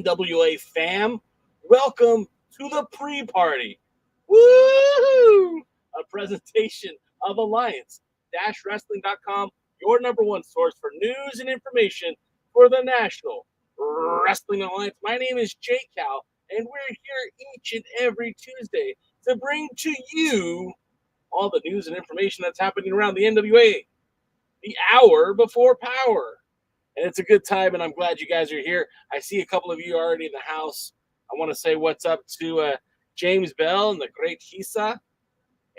NWA fam. Welcome to the pre-party. Woo! A presentation of Alliance-Wrestling.com, your number one source for news and information for the National Wrestling Alliance. My name is Jay Cal, and we're here each and every Tuesday to bring to you all the news and information that's happening around the NWA, the hour before Power. And it's a good time, and I'm glad you guys are here. I see a couple of you already in the house. I want to say what's up to James Bell and the great Hisa,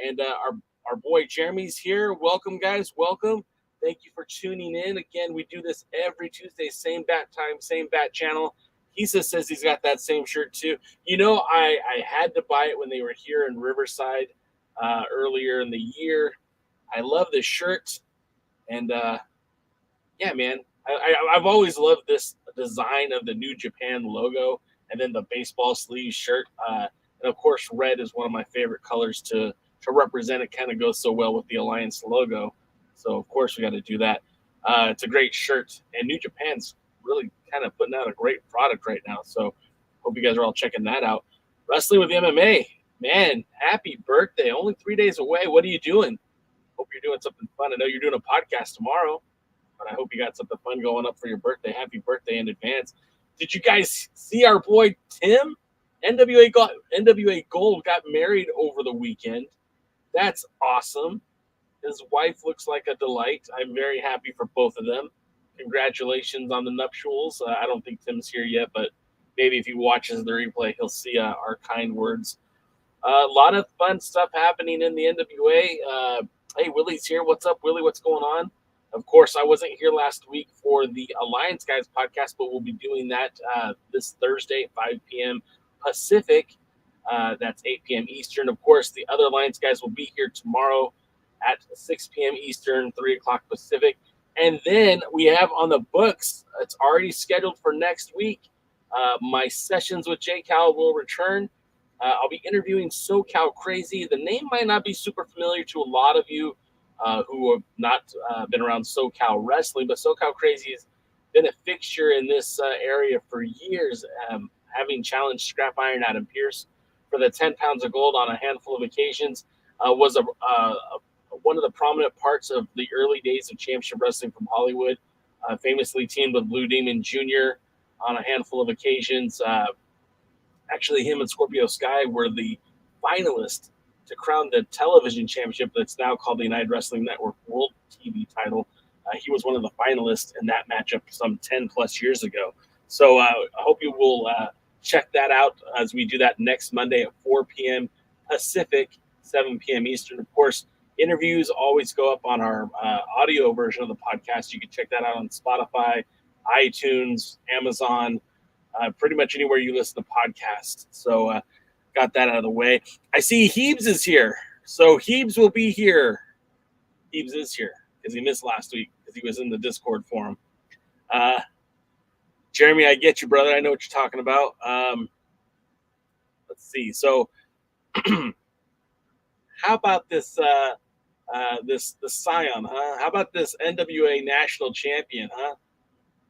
and our boy Jeremy's here. Welcome, guys. Welcome. Thank you for tuning in. Again, we do this every Tuesday, same bat time, same bat channel. Hisa says he's got that same shirt, too. You know, I had to buy it when they were here in Riverside earlier in the year. I love this shirt, and yeah, man. I've always loved this design of the New Japan logo and then the baseball sleeve shirt. And, of course, red is one of my favorite colors to represent. It kind of goes so well with the Alliance logo. So, of course, we got to do that. It's a great shirt. And New Japan's really kind of putting out a great product right now. So, hope you guys are all checking that out. Wrestling with MMA. Man, happy birthday. Only 3 days away. What are you doing? Hope you're doing something fun. I know you're doing a podcast tomorrow. But I hope you got something fun going up for your birthday. Happy birthday in advance. Did you guys see our boy Tim? NWA Gold got married over the weekend. That's awesome. His wife looks like a delight. I'm very happy for both of them. Congratulations on the nuptials. I don't think Tim's here yet, but maybe if he watches the replay, he'll see our kind words. A lot of fun stuff happening in the NWA. Hey, Willie's here. What's up, Willie? What's going on? Of course, I wasn't here last week for the Alliance Guys podcast, but we'll be doing that this Thursday, 5 p.m. Pacific. That's 8 p.m. Eastern. Of course, the other Alliance Guys will be here tomorrow at 6 p.m. Eastern, 3 o'clock Pacific. And then we have on the books, it's already scheduled for next week, my sessions with Jay Cal will return. I'll be interviewing SoCal Crazy. The name might not be super familiar to a lot of you, who have not been around SoCal wrestling, but SoCal Crazy has been a fixture in this area for years, having challenged Scrap Iron Adam Pearce for the 10 pounds of gold on a handful of occasions, was one of the prominent parts of the early days of Championship Wrestling from Hollywood, famously teamed with Blue Demon Jr. on a handful of occasions. Actually, him and Scorpio Sky were the finalists to crown the television championship that's now called the United Wrestling Network World TV title. He was one of the finalists in that matchup some 10 plus years ago. So I hope you will check that out as we do that next Monday at 4 p.m. Pacific, 7 p.m. Eastern. Of course, interviews always go up on our audio version of the podcast. You can check that out on Spotify, iTunes, Amazon, pretty much anywhere you listen to podcasts. So got that out of the way. I see Heebs is here. So Heebs will be here. Heebs is here because he missed last week because he was in the Discord forum. Jeremy, I get you, brother. I know what you're talking about. Let's see. So how about this the Cyon, huh? How about this NWA national champion, huh?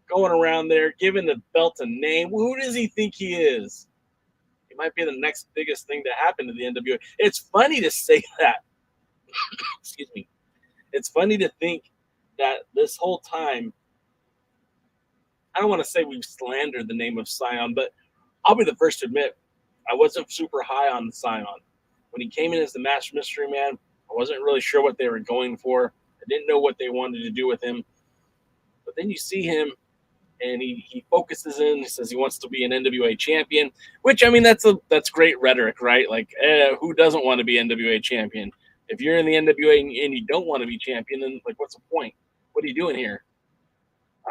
Going around there, giving the belt a name. Who does he think he is? He might be the next biggest thing to happen to the NWA. It's funny to say that. Excuse me. It's funny to think that this whole time, I don't want to say we've slandered the name of Cyon, but I'll be the first to admit I wasn't super high on Cyon. When he came in as the Master Mystery Man, I wasn't really sure what they were going for. I didn't know what they wanted to do with him. But then you see him, and he focuses in. He says he wants to be an NWA champion, which, I mean, that's great rhetoric, right? Like, who doesn't want to be NWA champion? If you're in the NWA and you don't want to be champion, then, like, what's the point? What are you doing here?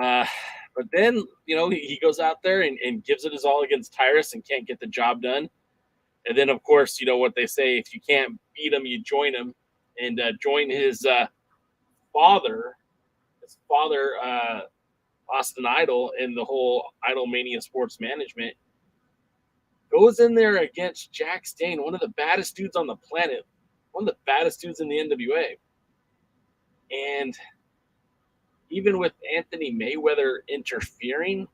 But then, you know, he goes out there and gives it his all against Tyrus and can't get the job done. And then, of course, you know what they say, if you can't beat him, you join him. And join his father, Austin Idol, and the whole Idol Mania Sports Management. Goes in there against Jack Stane, one of the baddest dudes on the planet, one of the baddest dudes in the NWA. And even with Anthony Mayweather interfering,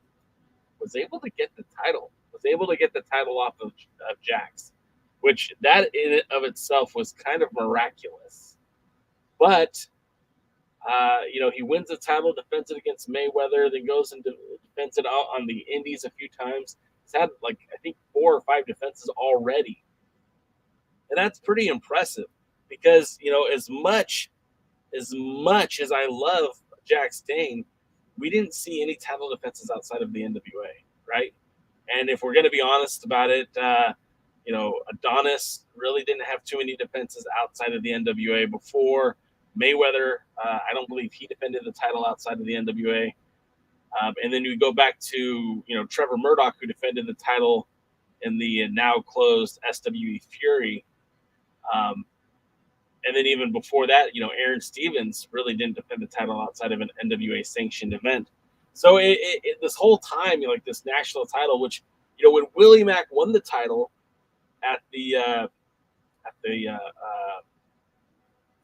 was able to get the title. Was able to get the title off of Jax, which that in and of itself was kind of miraculous. But he wins the title, defends it against Mayweather, then goes and defends it out on the Indies a few times. He's had I think 4 or 5 defenses already, and that's pretty impressive because as much as I love Jack Stain, we didn't see any title defenses outside of the NWA, right? And if we're going to be honest about it, Adonis really didn't have too many defenses outside of the NWA before Mayweather. I don't believe he defended the title outside of the NWA. And then you go back to, Trevor Murdoch, who defended the title in the now closed SWE Fury. And then even before that, Aaron Stevens really didn't defend the title outside of an NWA sanctioned event. So this whole time, this national title, which, when Willie Mack won the title at the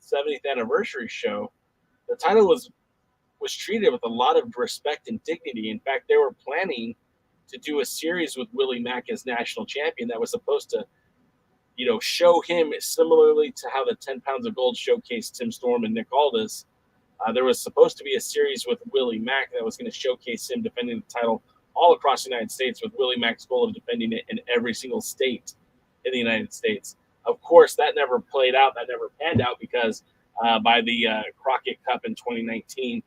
70th anniversary show, the title was treated with a lot of respect and dignity. In fact, they were planning to do a series with Willie Mack as national champion that was supposed to, show him similarly to how the 10 pounds of gold showcased Tim Storm and Nick Aldis. There was supposed to be a series with Willie Mack that was going to showcase him defending the title all across the United States, with Willie Mack's goal of defending it in every single state in the United States. Of course, that never played out. That never panned out because by the Crockett Cup in 2019,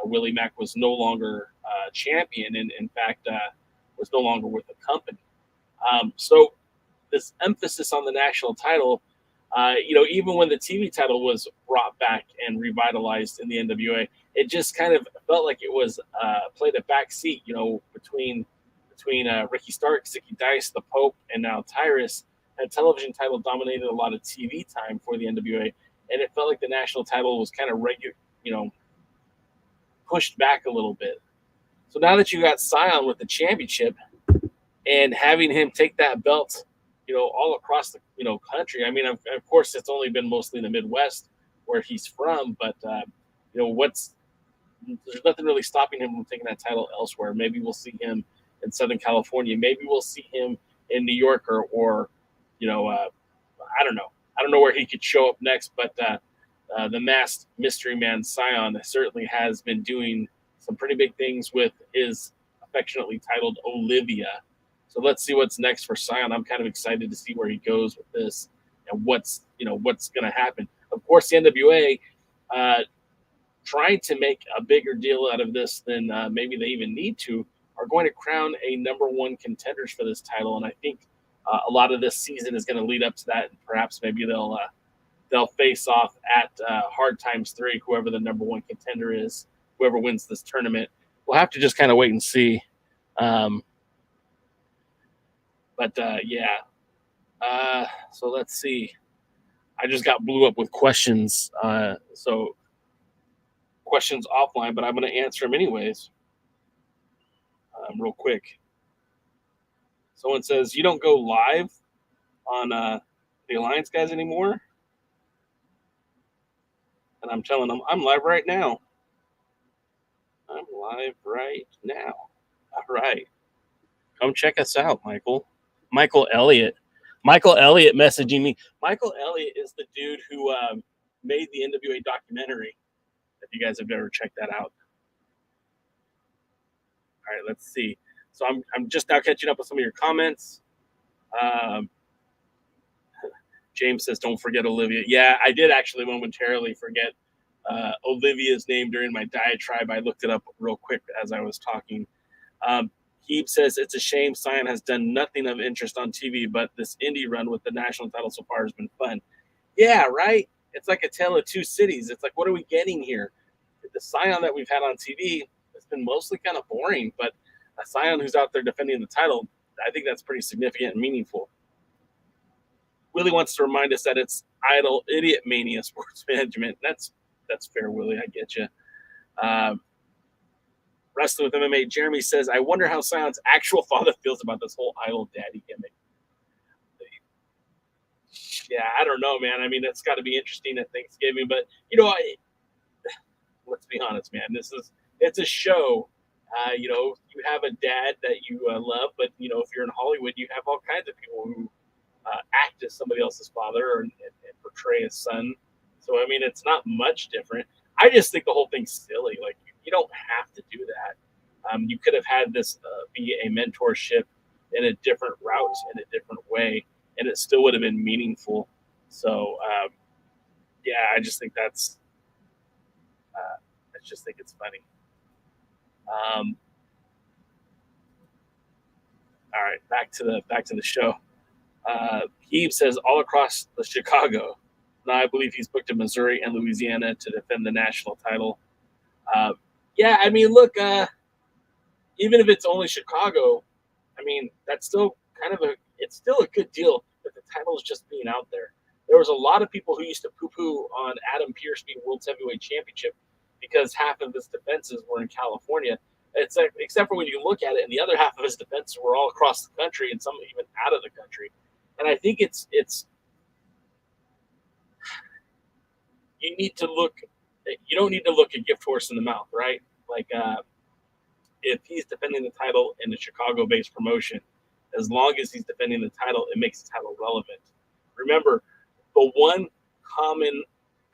Willie Mack was no longer champion, and in fact was no longer with the company. So this emphasis on the national title, even when the TV title was brought back and revitalized in the NWA, it just kind of felt like it was played a back seat, between Ricky Starks, Zicky Dice, the Pope, and now Tyrus. That television title dominated a lot of TV time for the NWA, and it felt like the national title was kind of pushed back a little bit. So now that you got Cyon with the championship and having him take that belt, all across the country. I mean, of course, it's only been mostly in the Midwest where he's from, but there's nothing really stopping him from taking that title elsewhere. Maybe we'll see him in Southern California. Maybe we'll see him in New York or I don't know. I don't know where he could show up next, but the masked mystery man Cyon certainly has been doing some pretty big things with his affectionately titled Olivia. So let's see what's next for Cyon. I'm kind of excited to see where he goes with this and what's going to happen. Of course, the NWA trying to make a bigger deal out of this than maybe they even need to, are going to crown a number 1 contenders for this title. And I think a lot of this season is going to lead up to that. And perhaps maybe they'll face off at Hard Times 3, whoever the number 1 contender is, whoever wins this tournament. We'll have to just kind of wait and see. So let's see. I just got blew up with questions. So questions offline, but I'm going to answer them anyways. Real quick. Someone says, you don't go live on the Alliance guys anymore? And I'm telling them, I'm live right now. I'm live right now. All right. Come check us out, Michael. Michael Elliott messaging me. Michael Elliott is the dude who made the NWA documentary, if you guys have ever checked that out. All right, let's see. So I'm just now catching up with some of your comments. James says, don't forget Olivia. Yeah, I did actually momentarily forget Olivia's name during my diatribe. I looked it up real quick as I was talking. He says, it's a shame Cyon has done nothing of interest on TV, but this indie run with the national title so far has been fun. Yeah, right? It's like a tale of two cities. It's like, what are we getting here? The Cyon that we've had on TV has been mostly kind of boring, but a Cyon who's out there defending the title, I think that's pretty significant and meaningful. Willie wants to remind us that it's idle idiot mania sports management. That's fair, Willie. I get you. Wrestling with MMA, Jeremy says, I wonder how Cyon's actual father feels about this whole idol daddy gimmick. Yeah, I don't know, man. I mean, it's got to be interesting at Thanksgiving, but let's be honest, man. It's a show You know, you have a dad that you love, but you know, if you're in Hollywood, you have all kinds of people who act as somebody else's father and portray his son. So I mean, it's not much different. I just think the whole thing's silly. Like you don't have to do that. You could have had this be a mentorship in a different route, in a different way, and it still would have been meaningful. So yeah, I just think I just think it's funny. All right, back to the show. Heave says all across the Chicago. Now I believe he's booked in Missouri and Louisiana to defend the national title. Uh, yeah, I mean, look, even if it's only Chicago, I mean, that's still kind of it's still a good deal that the title is just being out there. There was a lot of people who used to poo-poo on Adam Pearce being World Heavyweight Championship because half of his defenses were in California. It's like, except for when you look at it, and the other half of his defenses were all across the country and some even out of the country. And I think it's you need to look. You don't need to look a gift horse in the mouth, right? Like if he's defending the title in a Chicago-based promotion, as long as he's defending the title, it makes the title relevant. Remember, the one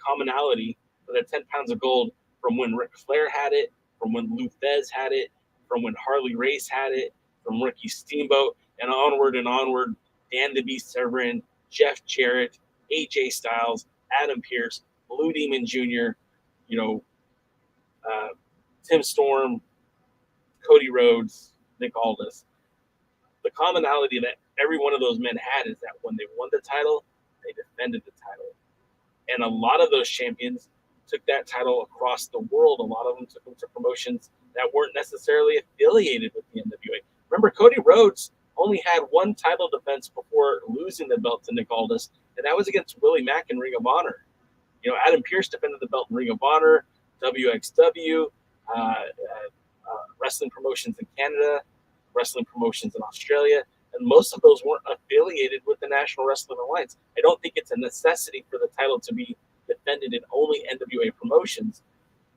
commonality for the 10 pounds of gold from when Ric Flair had it, from when Lou Thesz had it, from when Harley Race had it, from Ricky Steamboat, and onward, Dan the Beast Severn, Jeff Jarrett, AJ Styles, Adam Pearce, Blue Demon Jr., you know, Tim Storm, Cody Rhodes, Nick Aldis. The commonality that every one of those men had is that when they won the title, they defended the title. And a lot of those champions took that title across the world. A lot of them took them to promotions that weren't necessarily affiliated with the NWA. Remember, Cody Rhodes only had one title defense before losing the belt to Nick Aldis, and that was against Willie Mack in Ring of Honor. You know, Adam Pearce defended the belt in Ring of Honor, WXW, wrestling promotions in Canada, wrestling promotions in Australia, and most of those weren't affiliated with the National Wrestling Alliance. I don't think it's a necessity for the title to be defended in only NWA promotions,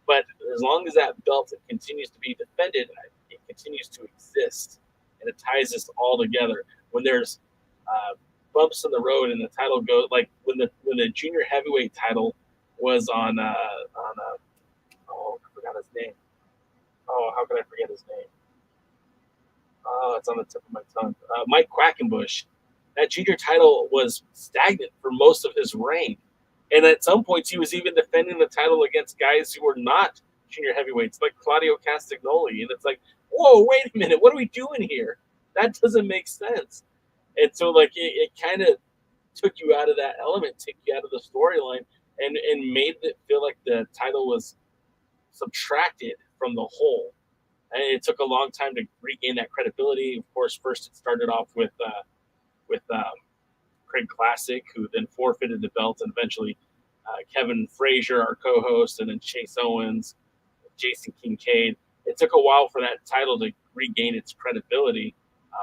but as long as that belt continues to be defended, it continues to exist, and it ties us all together. When there's bumps in the road and the title goes, like when the junior heavyweight title was on oh, I forgot his name. Oh, how can I forget his name? Oh, it's on the tip of my tongue. Mike Quackenbush. That junior title was stagnant for most of his reign. And at some points, he was even defending the title against guys who were not junior heavyweights, like Claudio Castagnoli. And it's like, whoa, wait a minute. What are we doing here? That doesn't make sense. And so, like, it kind of took you out of that element, took you out of the storyline, and made it feel like the title was subtracted from the whole. And it took a long time to regain that credibility. Of course, first it started off with Craig Classic, who then forfeited the belt, and eventually Kevin Frazier, our co-host, and then Chase Owens, Jason Kincaid. It took a while for that title to regain its credibility.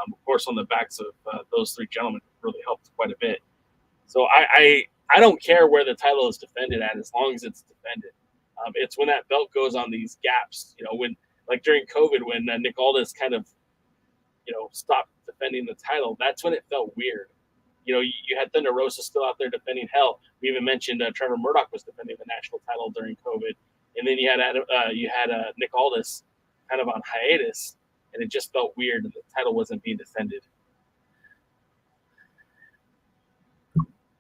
Of course, on the backs of those three gentlemen, really helped quite a bit. So I don't care where the title is defended at, as long as it's defended. It's when that belt goes on these gaps, you know, when like during COVID, when Nick Aldis kind of, you know, stopped defending the title, that's when it felt weird. You know, you had Thunder Rosa still out there defending hell. We even mentioned Trevor Murdoch was defending the national title during COVID, and then you had Nick Aldis kind of on hiatus, and it just felt weird, and the title wasn't being defended.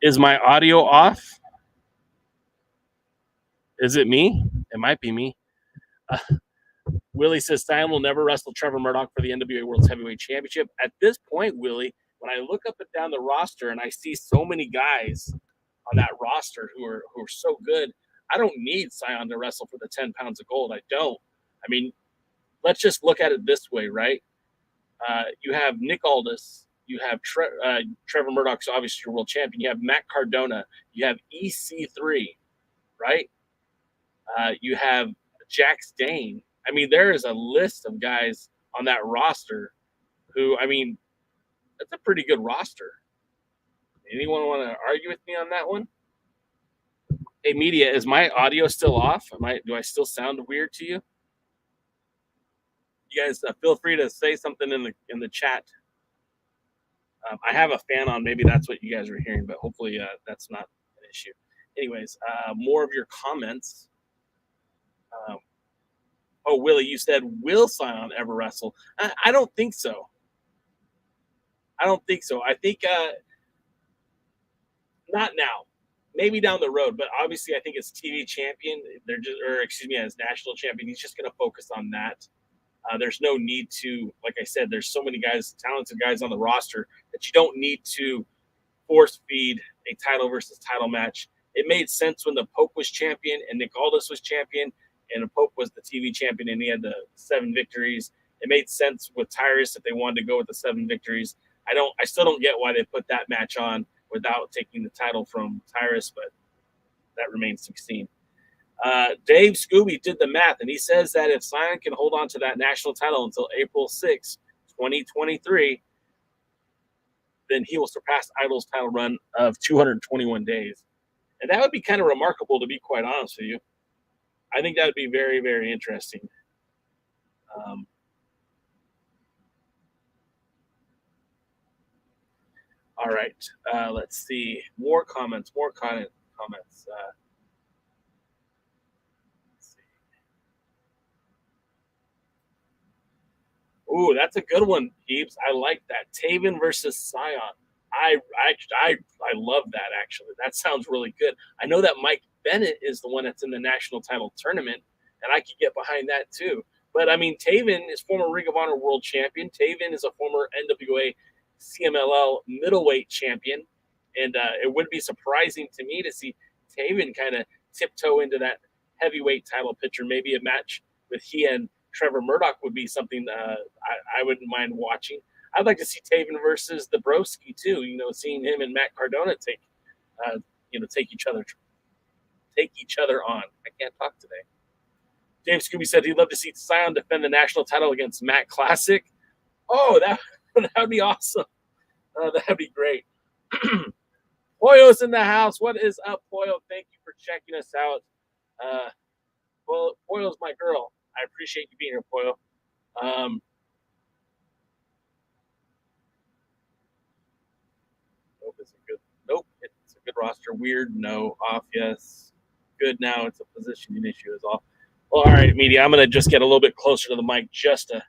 Is my audio off? Is it me? It might be me. Willie says Cyon will never wrestle Trevor Murdoch for the NWA World Heavyweight Championship. At this point, Willie, when I look up and down the roster and I see so many guys on that roster who are so good, I don't need Cyon to wrestle for the 10 pounds of gold. I don't. I mean, let's just look at it this way, right? You have Nick Aldis. You have Trevor Murdoch's obviously your world champion. You have Matt Cardona. You have EC3, right? You have Jax Dane. I mean, there is a list of guys on that roster who, I mean, that's a pretty good roster. Anyone want to argue with me on that one? Hey, media, is my audio still off? Do I still sound weird to you? You guys feel free to say something in the chat. I have a fan on. Maybe that's what you guys are hearing, but hopefully that's not an issue. Anyways, more of your comments. Um, oh, Willie, you said, will Cyon ever wrestle? I don't think so. I don't think so. I think not now. Maybe down the road, but obviously I think as TV champion, they're just, or excuse me, as national champion, he's just going to focus on that. There's no need to, like I said, there's so many guys, talented guys on the roster that you don't need to force feed a title versus title match. It made sense when the Pope was champion and Nick Aldis was champion, and the Pope was the TV champion and he had the 7 victories. It made sense with Tyrus if they wanted to go with the 7 victories. I still don't get why they put that match on without taking the title from Tyrus, but that remains to be seen. Dave Scooby did the math, and he says that if Cyon can hold on to that national title until April 6, 2023, then he will surpass Idol's title run of 221 days. And that would be kind of remarkable, to be quite honest with you. I think that would be very, very interesting. All right. Let's see. More comments. Let's see. Ooh, that's a good one, Heaps. I like that. Taven versus Cyon. I love that, actually. That sounds really good. I know that Mike Bennett is the one that's in the national title tournament, and I could get behind that too. But I mean, Taven is former Ring of Honor world champion. Taven is a former NWA CMLL middleweight champion, and it would be surprising to me to see Taven kind of tiptoe into that heavyweight title picture. Maybe a match with he and Trevor Murdoch would be something I wouldn't mind watching. I'd like to see Taven versus the Broski too. You know, seeing him and Matt Cardona take each other on. I can't talk today. James Scooby said he'd love to see Cyon defend the national title against Mack Classic. Oh, that would be awesome. That'd be great. Poyo's in the house. What is up, Poyo? Thank you for checking us out. Well, Poyo's my girl. I appreciate you being here, Poyo. Nope, it's a good roster. Weird, no. Off, yes. Good now. It's a positioning issue is all. Well, all right, media. I'm gonna just get a little bit closer to the mic just to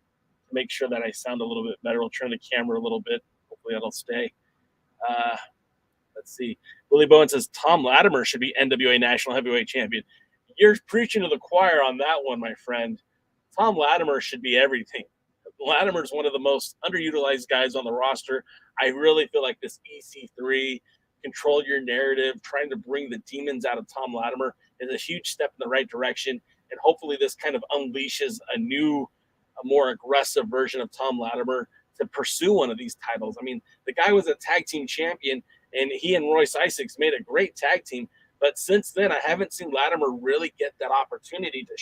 make sure that I sound a little bit better. We'll turn the camera a little bit. Hopefully that'll stay. Let's see. Willie Bowen says Tom Latimer should be NWA National Heavyweight Champion. You're preaching to the choir on that one, my friend. Tom Latimer should be everything. Latimer is one of the most underutilized guys on the roster. I really feel like this EC3, control your narrative, trying to bring the demons out of Tom Latimer is a huge step in the right direction. And hopefully this kind of unleashes a more aggressive version of Tom Latimer to pursue one of these titles. I mean, the guy was a tag team champion, and he and Royce Isaacs made a great tag team. But since then, I haven't seen Latimer really get that opportunity to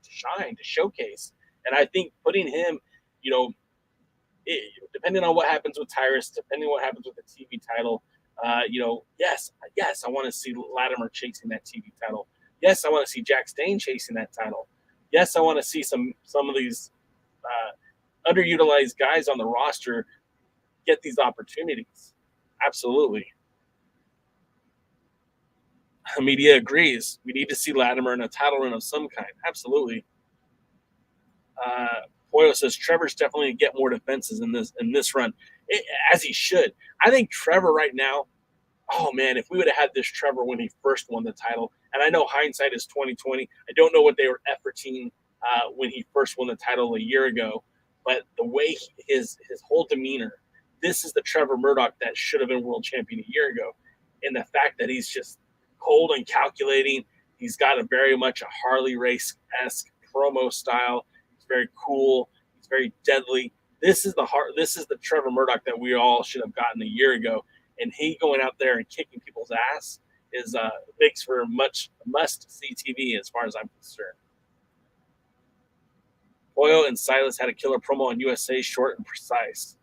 shine, to showcase. And I think putting him, depending on what happens with Tyrus, depending on what happens with the TV title, yes, I want to see Latimer chasing that TV title. Yes, I want to see Jack Stain chasing that title. Yes, I want to see some of these underutilized guys on the roster get these opportunities. Absolutely. Media agrees. We need to see Latimer in a title run of some kind. Absolutely. Poyo says Trevor's definitely get more defenses in this run, as he should. I think Trevor right now. Oh man, if we would have had this Trevor when he first won the title, and I know hindsight is 2020. I don't know what they were efforting when he first won the title a year ago, but the way his whole demeanor, this is the Trevor Murdoch that should have been world champion a year ago, and the fact that he's just cold and calculating. He's got a very much a Harley Race-esque promo style. He's very cool. He's very deadly. This is the Trevor Murdoch that we all should have gotten a year ago. And he going out there and kicking people's ass is makes for must-see TV as far as I'm concerned. Poyo and Silas had a killer promo on USA, short and precise.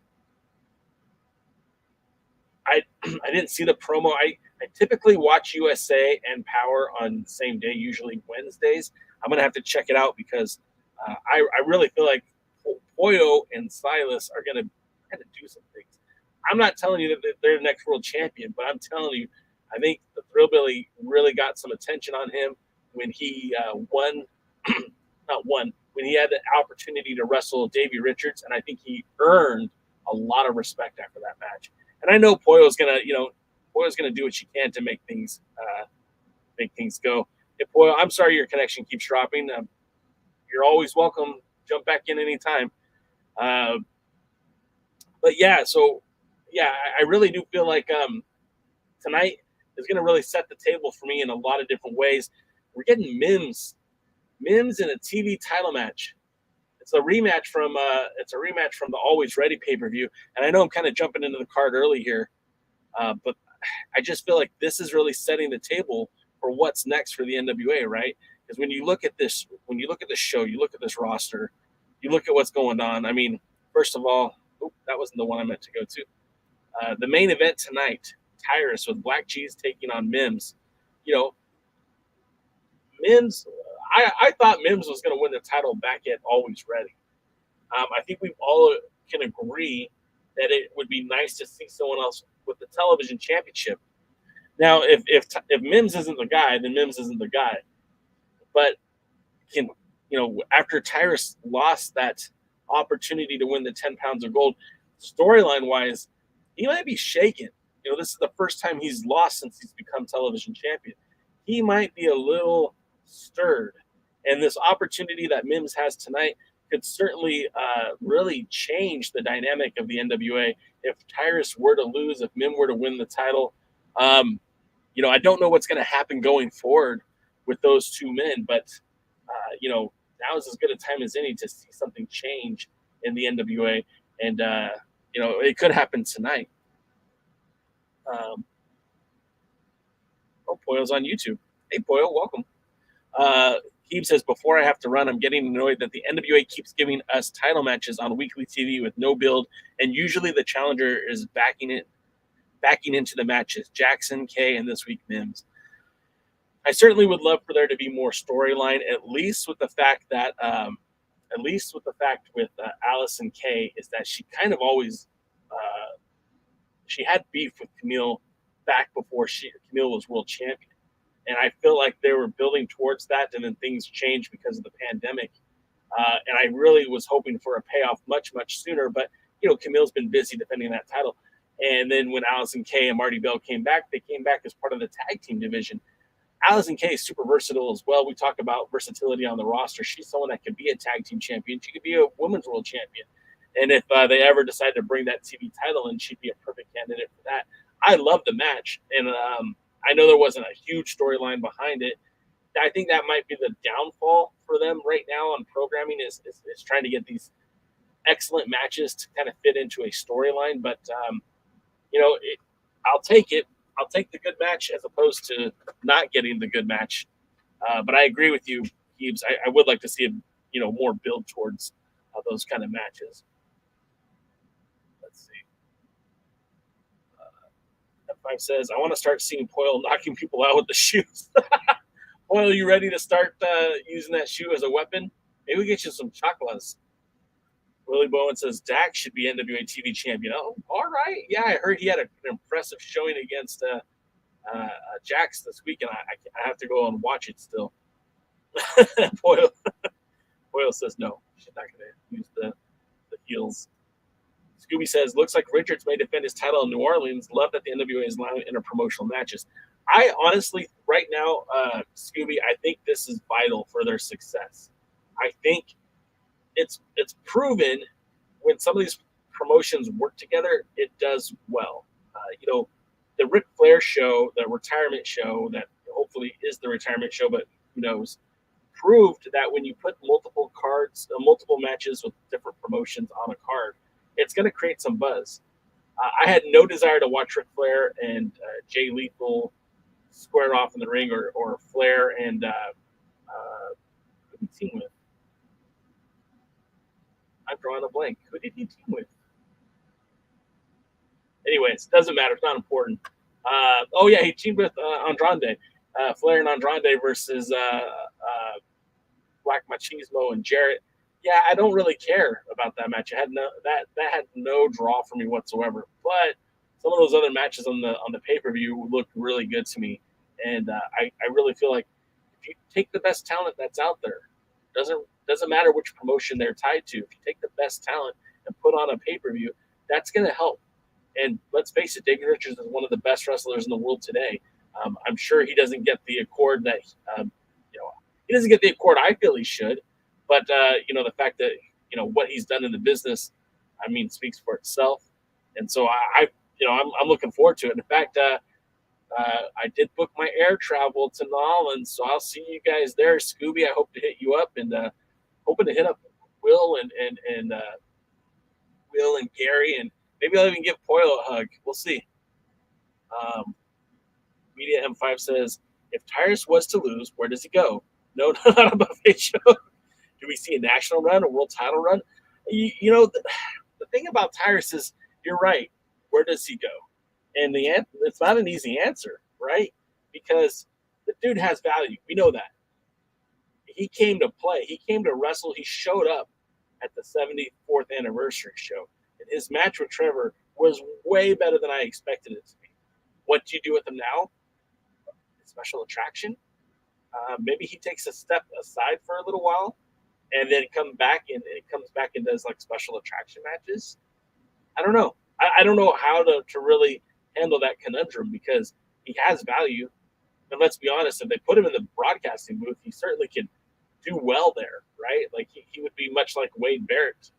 I didn't see the promo. I typically watch USA and Power on the same day, usually Wednesdays. I'm going to have to check it out because I really feel like Pollo and Silas are going to kind of do some things. I'm not telling you that they're the next world champion, but I'm telling you, I think the Thrillbilly really got some attention on him when he won, not won, when he had the opportunity to wrestle Davey Richards, and I think he earned a lot of respect after that match. And I know Pollo's gonna do what she can to make things go. Hey, Pollo, I'm sorry your connection keeps dropping. You're always welcome. Jump back in anytime. But yeah, so yeah, I really do feel like tonight is going to really set the table for me in a lot of different ways. We're getting Mims in a TV title match. It's a rematch from the Alwayz Ready pay-per-view, and I know I'm kind of jumping into the card early here, but I just feel like this is really setting the table for what's next for the NWA, right? Because when you look at this show, you look at this roster, you look at what's going on. I mean, first of all, that wasn't the one I meant to go to. The main event tonight, Tyrus with Black Cheese taking on Mims. You know, Mims, I thought Mims was going to win the title back at Alwayz Ready. I think we all can agree that it would be nice to see someone else with the television championship. Now, if Mims isn't the guy, then Mims isn't the guy. But after Tyrus lost that opportunity to win the 10 pounds of gold, storyline wise, he might be shaken. This is the first time he's lost since he's become television champion. He might be a little stirred. And this opportunity that Mims has tonight could certainly really change the dynamic of the NWA. If Tyrus were to lose, if Mims were to win the title, I don't know what's going to happen going forward with those two men, but now is as good a time as any to see something change in the NWA, and it could happen tonight. Poyo's on YouTube. Hey, Poyo, welcome. Keeb says, before I have to run, I'm getting annoyed that the NWA keeps giving us title matches on weekly TV with no build, and usually the challenger is backing into the matches. Jackson, Kay, and this week Mims. I certainly would love for there to be more storyline, at least with the fact with Allison Kay is that she kind of always she had beef with Camille back before Camille was world champion. And I feel like they were building towards that, and then things changed because of the pandemic. And I really was hoping for a payoff much, much sooner. But, Camille's been busy defending that title. And then when Allison Kay and Marty Bell came back, they came back as part of the tag team division. Allison Kay is super versatile as well. We talk about versatility on the roster. She's someone that could be a tag team champion. She could be a women's world champion. And if they ever decide to bring that TV title in, she'd be a perfect candidate for that. I love the match. And I know there wasn't a huge storyline behind it. I think that might be the downfall for them right now on programming is trying to get these excellent matches to kind of fit into a storyline. But, I'll take it. I'll take the good match as opposed to not getting the good match. But I agree with you, Keebs. I would like to see more build towards those kind of matches. Let's see. F5 says, I want to start seeing Poyle knocking people out with the shoes. Poyle, you ready to start using that shoe as a weapon? Maybe we get you some chocolates. Willie Bowen says Dax should be NWA TV champion. Oh, all right. Yeah, I heard he had an impressive showing against Jax this week, and I have to go and watch it still. Poyle says no. She's not going to use the heels. Scooby says, looks like Richards may defend his title in New Orleans. Love that the NWA is allowing interpromotional matches. I honestly, right now, Scooby, I think this is vital for their success. I think it's proven when some of these promotions work together, it does well. The Ric Flair show, the retirement show that hopefully is the retirement show, but who knows, proved that when you put multiple matches with different promotions on a card, it's going to create some buzz. I had no desire to watch Ric Flair and Jay Lethal square off in the ring, or Flair and who did he team with? I'm drawing a blank. Who did he team with? Anyways, doesn't matter. It's not important. He teamed with Andrade. Flair and Andrade versus Black Machismo and Jarrett. Yeah, I don't really care about that match. It had no that had no draw for me whatsoever. But some of those other matches on the pay per view looked really good to me, and I really feel like if you take the best talent that's out there, doesn't matter which promotion they're tied to. If you take the best talent and put on a pay per view, that's going to help. And let's face it, David Richards is one of the best wrestlers in the world today. I'm sure he doesn't get the accord that you know he doesn't get the accord I feel he should. But the fact that what he's done in the business, I mean, speaks for itself. And so I'm looking forward to it. In fact, I did book my air travel to Nolans, so I'll see you guys there, Scooby. I hope to hit you up, and hoping to hit up Will and Will and Gary, and maybe I'll even give Poyle a hug. We'll see. Um, Media M5 says, if Tyrus was to lose, where does he go? No, not a buffet show. Do we see a national run, a world title run? The thing about Tyrus is, you're right. Where does he go? And it's not an easy answer, right? Because the dude has value. We know that. He came to play. He came to wrestle. He showed up at the 74th anniversary show. And his match with Trevor was way better than I expected it to be. What do you do with him now? Special attraction? Maybe he takes a step aside for a little while and then comes back and does like special attraction matches. I don't know. I don't know how to really handle that conundrum because he has value. And let's be honest, if they put him in the broadcasting booth, he certainly could do well there, right? Like he would be much like Wade Barrett,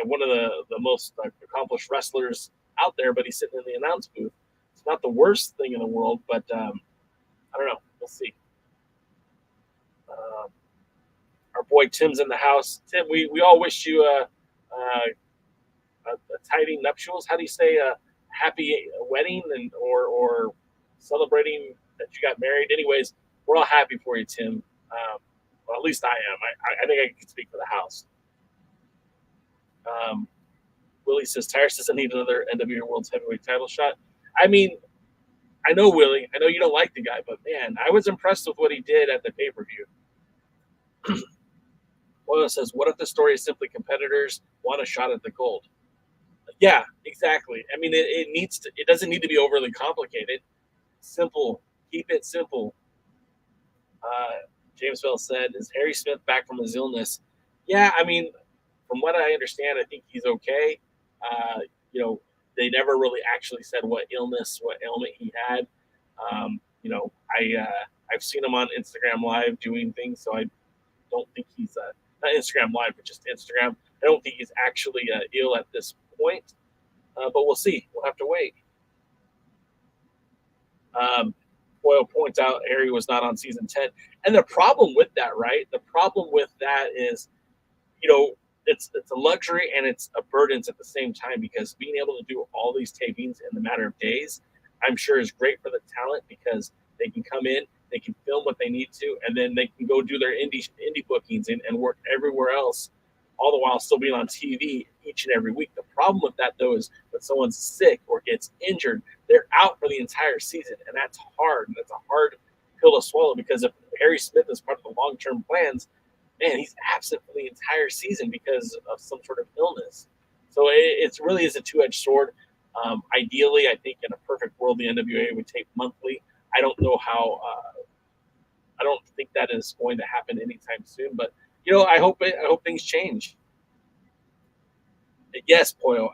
one of the most accomplished wrestlers out there, but he's sitting in the announce booth. It's not the worst thing in the world, but I don't know. We'll see. Um, our boy Tim's in the house. Tim, we all wish you a tidy nuptials. How do you say a happy wedding or celebrating that you got married? Anyways, we're all happy for you, Tim. Well, at least I am. I think I can speak for the house. Um, Willie says Tyrus doesn't need another NWA World's Heavyweight title shot. I mean, I know Willie. I know you don't like the guy, but man, I was impressed with what he did at the pay per view. Oil says, "What if the story is simply competitors want a shot at the gold?" Yeah, exactly. I mean, it needs to. It doesn't need to be overly complicated. Simple. Keep it simple. James Bell said, "Is Harry Smith back from his illness?" Yeah, I mean, from what I understand, I think he's okay. Uh, you know, they never really actually said what ailment he had. I've seen him on Instagram Live doing things, so I don't think he's not Instagram Live, but just Instagram. I don't think he's actually ill at this point, but we'll see. We'll have to wait. Um, Boyle points out Harry was not on season 10, and the problem with that, right? The problem with that is, you know, it's a luxury and it's a burden at the same time because being able to do all these tapings in the matter of days, I'm sure is great for the talent because they can come in, they can film what they need to, and then they can go do their indie bookings and work everywhere else, all the while still being on TV each and every week. The problem with that though is when someone's sick or gets injured, they're out for the entire season, and that's hard. That's a hard pill to swallow because if Harry Smith is part of the long-term plans, man, he's absent for the entire season because of some sort of illness. So it really is a two-edged sword. Ideally, I think in a perfect world, the NWA would tape monthly. I don't know how. I don't think that is going to happen anytime soon. But I hope things change. Yes, Poyo.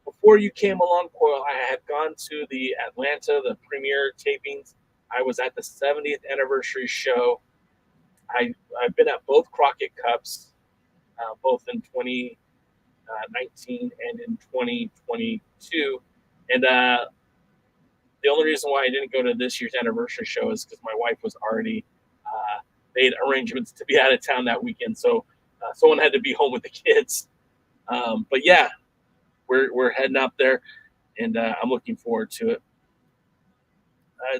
Before you came along, Poyo, I had gone to the Atlanta, the premiere tapings. I was at the 70th anniversary show. I've been at both Crockett Cups, both in 2019 and in 2022. And the only reason why I didn't go to this year's anniversary show is because my wife was already made arrangements to be out of town that weekend. So someone had to be home with the kids. But yeah, we're heading up there, and I'm looking forward to it.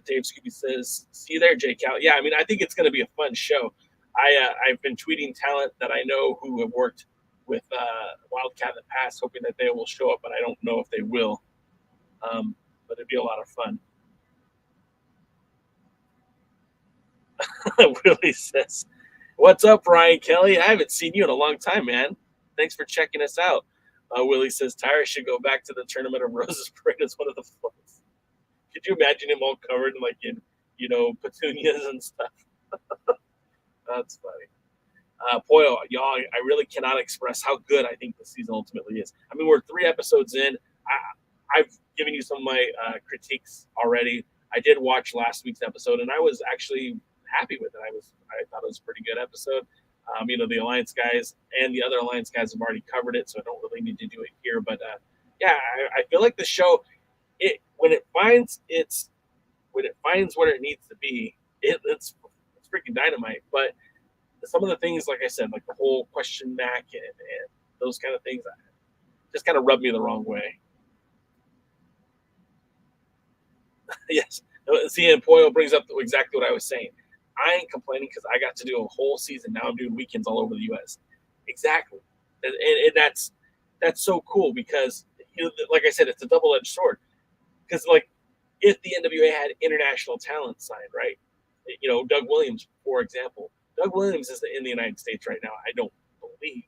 Dave Scooby says, "See you there, Jay Cal." Yeah, I mean, I think it's going to be a fun show. I've been tweeting talent that I know who have worked with Wildcat in the past, hoping that they will show up, but I don't know if they will. But it'd be a lot of fun. Willie says, What's up, Ryan Kelly? I haven't seen you in a long time, man. Thanks for checking us out. Willie says Tyrus should go back to the Tournament of Roses parade as one of the floats. Could you imagine him all covered like in, petunias and stuff? That's funny. Boy, y'all, I really cannot express how good I think the season ultimately is. I mean, we're 3 episodes in. I've given you some of my critiques already. I did watch last week's episode, and I was actually happy with it. I thought it was a pretty good episode. The Alliance guys and the other Alliance guys have already covered it, so I don't really need to do it here. But yeah, I feel like the show, when it finds what it needs to be, it's freaking dynamite. But some of the things, like I said, like the whole question Mack and those kind of things, just kind of rubbed me the wrong way. Yes. See, and Poyo brings up exactly what I was saying. I ain't complaining because I got to do a whole season. Now I'm doing weekends all over the U.S. Exactly, and that's so cool because like I said, it's a double-edged sword. Because like if the NWA had international talent signed, right? Doug Williams, for example. Doug Williams is in the United States right now. I don't believe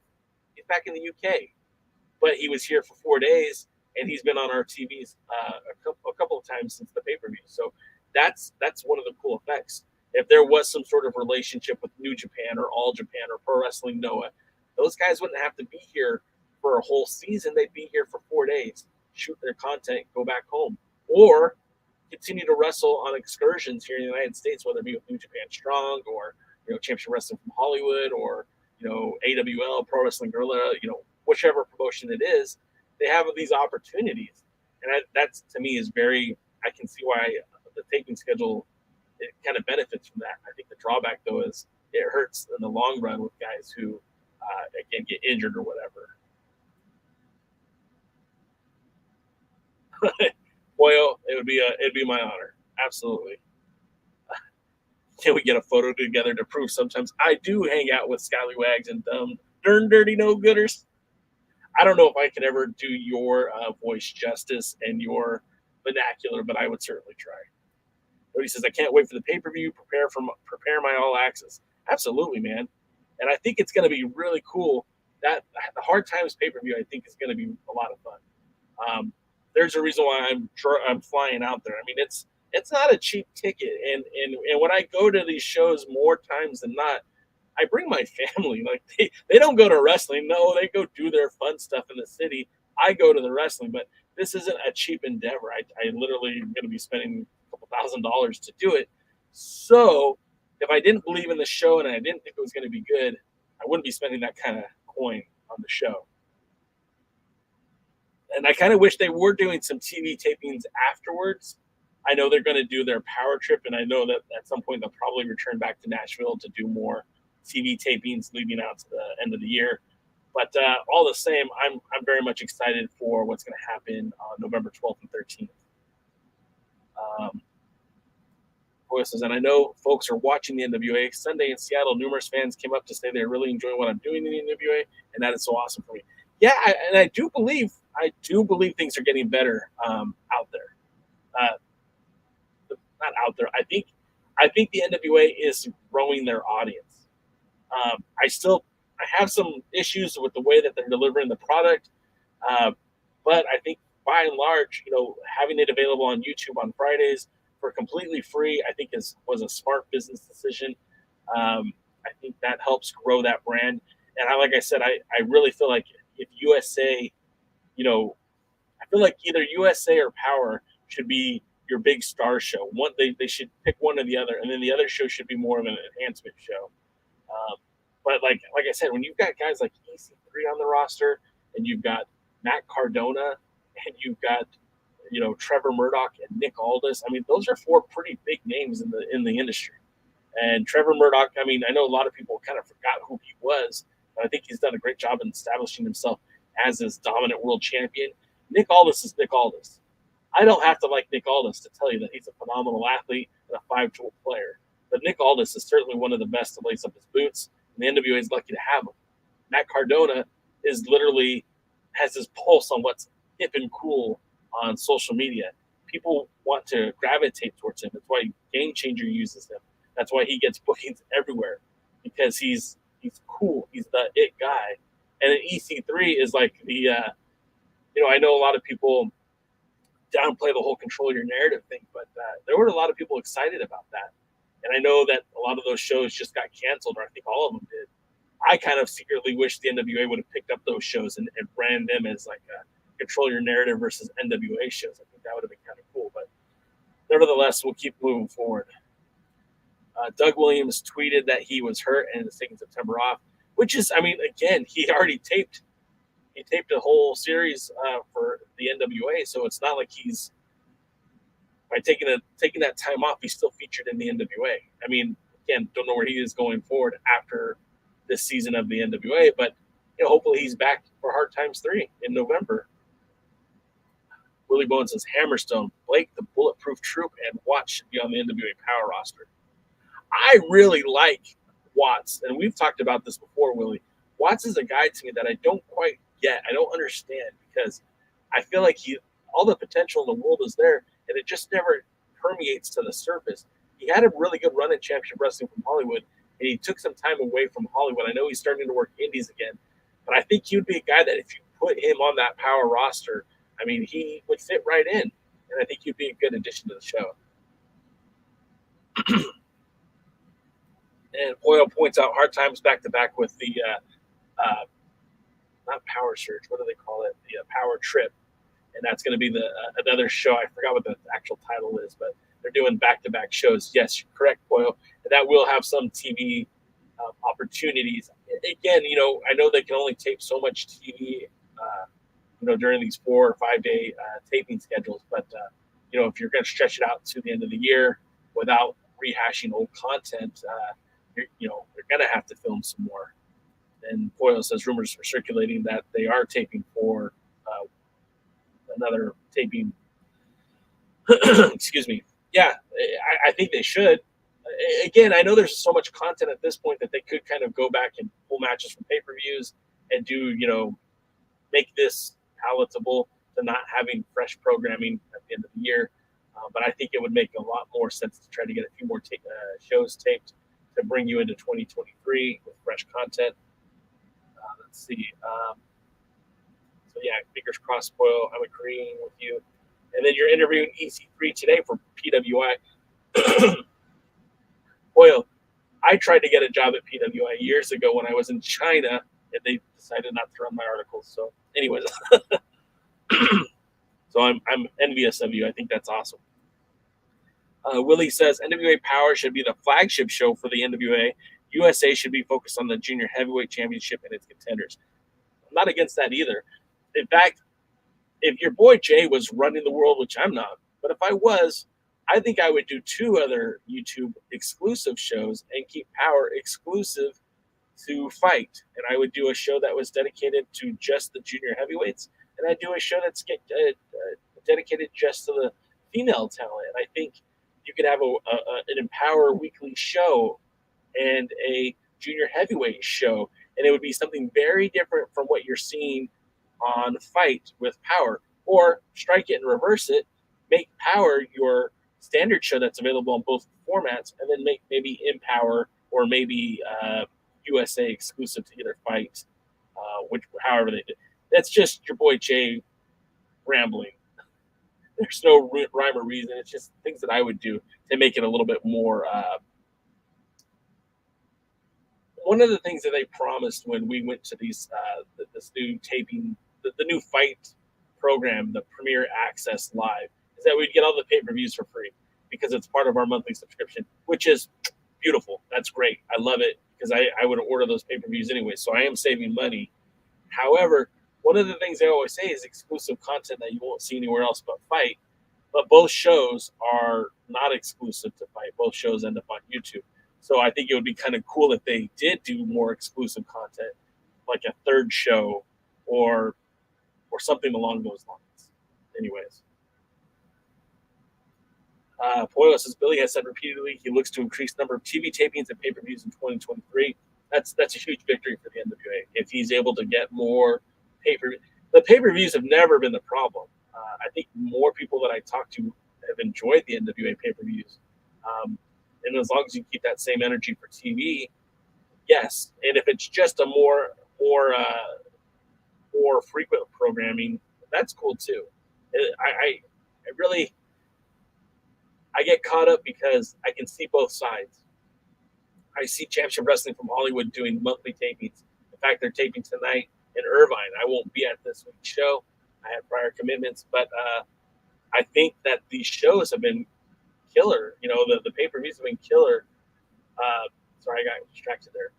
he's back in the UK, but he was here for 4 days, and he's been on our TVs a couple of times since the pay-per-view. So that's one of the cool effects. If there was some sort of relationship with New Japan or All Japan or Pro Wrestling Noah, those guys wouldn't have to be here for a whole season. They'd be here for 4 days, shoot their content, go back home, or continue to wrestle on excursions here in the United States, whether it be with New Japan Strong or Championship Wrestling from Hollywood or AWL, Pro Wrestling Guerrilla, whichever promotion it is. They have these opportunities, and that's to me is very. I can see why the taping schedule it kind of benefits from that. I think the drawback though is it hurts in the long run with guys who again get injured or whatever. Boyo, it'd be my honor. Absolutely. Can we get a photo together to prove sometimes I do hang out with scallywags and dumb, darn dirty no gooders? I don't know if I could ever do your voice justice and your vernacular, but I would certainly try. But he says, I can't wait for the pay-per-view, prepare my all access. Absolutely, man. And I think it's going to be really cool. That the Hard Times pay-per-view, I think, is going to be a lot of fun. There's a reason why I'm flying out there. I mean, it's not a cheap ticket, and when I go to these shows more times than not, I bring my family. Like they don't go to wrestling. No, they go do their fun stuff in the city. I go to the wrestling, but this isn't a cheap endeavor. I literally am going to be spending a couple $1,000s to do it. So if I didn't believe in the show and I didn't think it was going to be good, I wouldn't be spending that kind of coin on the show. And I kind of wish they were doing some TV tapings afterwards. I know they're going to do their power trip, and I know that at some point they'll probably return back to Nashville to do more TV tapings leading out to the end of the year. But all the same, I'm very much excited for what's going to happen on November 12th and 13th. Says, and I know folks are watching the NWA. Sunday in Seattle, numerous fans came up to say they're really enjoying what I'm doing in the NWA, and that is so awesome for me. Yeah, I do believe things are getting better out there. Not out there. I think the NWA is growing their audience. I have some issues with the way that they're delivering the product, but I think by and large, having it available on YouTube on Fridays for completely free, I think was a smart business decision. I think that helps grow that brand. And like I said, I really feel like if USA, I feel like either USA or Power should be your big star show. They should pick one or the other, and then the other show should be more of an enhancement show. But like I said, when you've got guys like EC3 on the roster, and you've got Matt Cardona, and you've got Trevor Murdoch and Nick Aldis, I mean those are 4 pretty big names in the industry. And Trevor Murdoch, I mean I know a lot of people kind of forgot who he was, but I think he's done a great job in establishing himself as this dominant world champion. Nick Aldis is Nick Aldis. I don't have to like Nick Aldis to tell you that he's a phenomenal athlete and a 5-tool player. But Nick Aldis is certainly one of the best to lace up his boots, and the NWA is lucky to have him. Matt Cardona is literally has his pulse on what's hip and cool on social media. People want to gravitate towards him. That's why Game Changer uses him. That's why he gets bookings everywhere. because he's cool. He's the it guy. And then EC3 is like the I know a lot of people downplay the whole control your narrative thing, but there were a lot of people excited about that. And I know that a lot of those shows just got canceled, or I think all of them did. I kind of secretly wish the NWA would have picked up those shows and ran them as like a control your narrative versus NWA shows. I think that would have been kind of cool. But nevertheless, we'll keep moving forward. Doug Williams tweeted that he was hurt and is taking September off, which is, I mean, again, he already taped a whole series for the NWA, so it's not like he's by taking that time off, he's still featured in the NWA. I mean, again, don't know where he is going forward after this season of the NWA, but hopefully he's back for Hard Times 3 in November. Willie Bone says Hammerstone, Blake, the Bulletproof Troop, and Watts should be on the NWA Power roster. I really like Watts, and we've talked about this before, Willie. Watts is a guy to me that I don't quite get. I don't understand because I feel like all the potential in the world is there, and it just never permeates to the surface. He had a really good run in Championship Wrestling from Hollywood, and he took some time away from Hollywood. I know he's starting to work indies again, but I think he would be a guy that if you put him on that Power roster, I mean, he would fit right in, and I think he'd be a good addition to the show. And Boyle points out Hard Times back-to-back with the not Power Surge, what do they call it? The Power Trip. And that's going to be another show. I forgot what the actual title is, but they're doing back-to-back shows. Yes, you're correct, Boyle. And that will have some TV opportunities. Again, I know they can only tape so much TV, during these 4 or 5 day taping schedules. But, if you're going to stretch it out to the end of the year without rehashing old content, you're going to have to film some more. And Boyle says rumors are circulating that they are taping for another taping. Excuse me. Yeah, I think they should. Again, I know there's so much content at this point that they could kind of go back and pull matches from pay-per-views and do, make this palatable to not having fresh programming at the end of the year. But I think it would make a lot more sense to try to get a few more shows taped to bring you into 2023 with fresh content. Let's see. So yeah, fingers crossed, Boyle. I'm agreeing with you. And then you're interviewing EC3 today for PWI. Boyle, I tried to get a job at PWI years ago when I was in China, and they decided not to run my articles. So, anyways, so I'm envious of you. I think that's awesome. Willie says NWA Power should be the flagship show for the NWA. USA should be focused on the Junior Heavyweight Championship and its contenders. I'm not against that either. In fact, if your boy Jay was running the world, which I'm not, but if I was, I think I would do 2 other YouTube exclusive shows and keep Power exclusive to Fight. And I would do a show that was dedicated to just the junior heavyweights, and I'd do a show that's dedicated just to the female talent. And I think you could have an Empower weekly show and a junior heavyweight show, and it would be something very different from what you're seeing on Fight with Power. Or strike it and reverse it, make Power your standard show that's available on both formats, and then make maybe Empower or maybe USA exclusive to either Fight, however they did. That's just your boy Jay rambling. There's no rhyme or reason. It's just things that I would do to make it a little bit more. One of the things that they promised when we went to these this new taping, the new Fight program, the Premier Access Live, is that we'd get all the pay-per-views for free because it's part of our monthly subscription, which is beautiful. That's great. I love it because I would order those pay-per-views anyway, so I am saving money. However, one of the things they always say is exclusive content that you won't see anywhere else but Fight. But both shows are not exclusive to Fight. Both shows end up on YouTube. So I think it would be kind of cool if they did do more exclusive content, like a third show or something along those lines. Anyways. Poyo says Billy has said repeatedly he looks to increase number of TV tapings and pay-per-views in 2023. That's a huge victory for the NWA if he's able to get more pay-per-views. The pay-per-views have never been the problem. I think more people that I talk to have enjoyed the NWA pay-per-views. And as long as you keep that same energy for TV, yes. And if it's just a more frequent programming, that's cool too. I really I get caught up because I can see both sides. I see Championship Wrestling from Hollywood doing monthly tapings. In fact, they're taping tonight in Irvine. I won't be at this week's show. I had prior commitments, but I think that these shows have been killer. You know, the pay per views have been killer. Sorry, I got distracted there.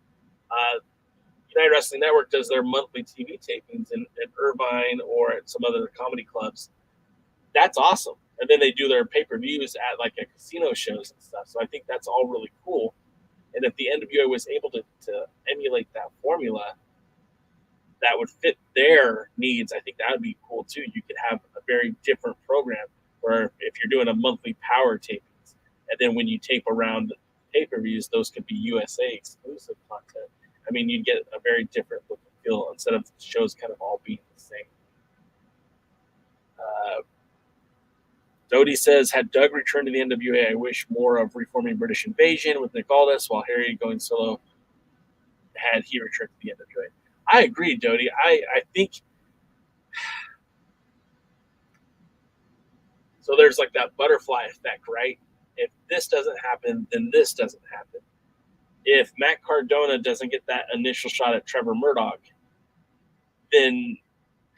United Wrestling Network does their monthly TV tapings in Irvine or at some other comedy clubs. That's awesome. And then they do their pay per views at like a casino shows and stuff. So I think that's all really cool. And if the NWA was able to emulate that formula that would fit their needs, I think that would be cool too. You could have a very different program where if you're doing a monthly power tapings, and then when you tape around pay-per-views, those could be USA exclusive content. I mean, you'd get a very different look and feel instead of shows kind of all being the same. Dodie says, had Doug returned to the NWA, I wish more of reforming British Invasion with Nick Aldis, while Harry going solo had he returned to the NWA. I agree, Dodie. I think so. There's like that butterfly effect, right? If this doesn't happen, then this doesn't happen. If Matt Cardona doesn't get that initial shot at Trevor Murdoch, then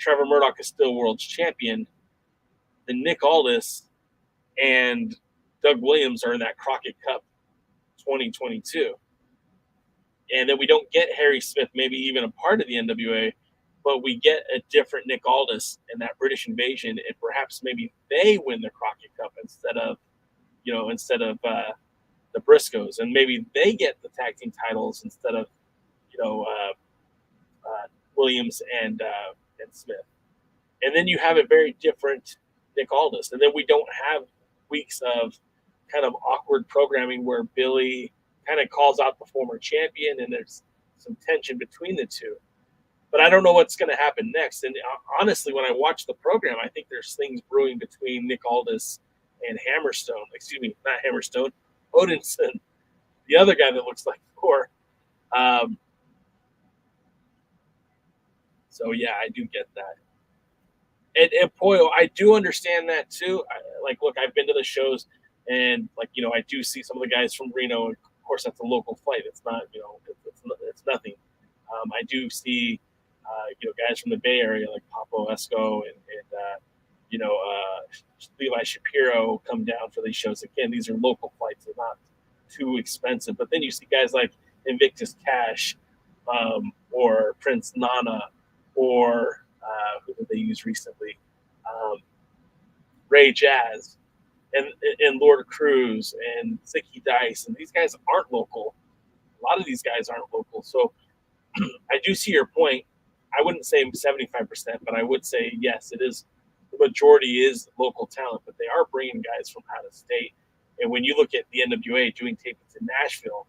Trevor Murdoch is still world champion. Then Nick Aldis and Doug Williams are in that Crockett Cup 2022. And then we don't get Harry Smith, maybe even a part of the NWA, but we get a different Nick Aldis in that British Invasion, and perhaps maybe they win the Crockett Cup instead of the Briscoes, and maybe they get the tag team titles instead of Williams and Smith. And then you have a very different Nick Aldis, and then we don't have weeks of kind of awkward programming where Billy kind of calls out the former champion, and there's some tension between the two. But I don't know what's going to happen next. And honestly, when I watch the program, I think there's things brewing between Nick Aldis and Hammerstone. Excuse me, not Hammerstone, Odinson, the other guy that looks like Thor. So yeah, I do get that. And Poyo, I do understand that too. Look, I've been to the shows, and I do see some of the guys from Reno. Of course, that's a local flight. It's not, it's nothing. I do see, guys from the Bay Area like Papo Esco and Levi Shapiro come down for these shows. Again, these are local flights; they're not too expensive. But then you see guys like Invictus Cash, or Prince Nana, or who did they use recently? Ray Jazz, and Lord Cruz, and Zicky Dice, and these guys aren't local. A lot of these guys aren't local. So I do see your point. I wouldn't say 75%, but I would say yes, it is. The majority is local talent, but they are bringing guys from out of state. And when you look at the NWA doing tapings in Nashville,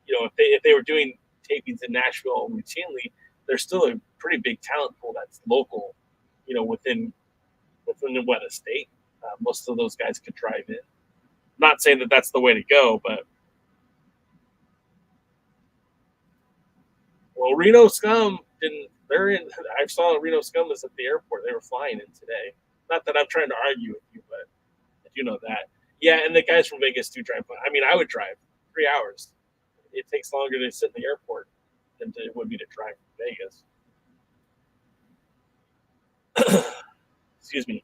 if they were doing tapings in Nashville routinely, there's still a pretty big talent pool that's local, within what a state. Most of those guys could drive in. Not saying that that's the way to go, but Reno Scum didn't. They're in. I saw Reno Scum was at the airport. They were flying in today. Not that I'm trying to argue with you, but I do know that. Yeah, and the guys from Vegas do drive. I mean, I would drive 3 hours. It takes longer to sit in the airport than it would be to drive from Vegas. Excuse me.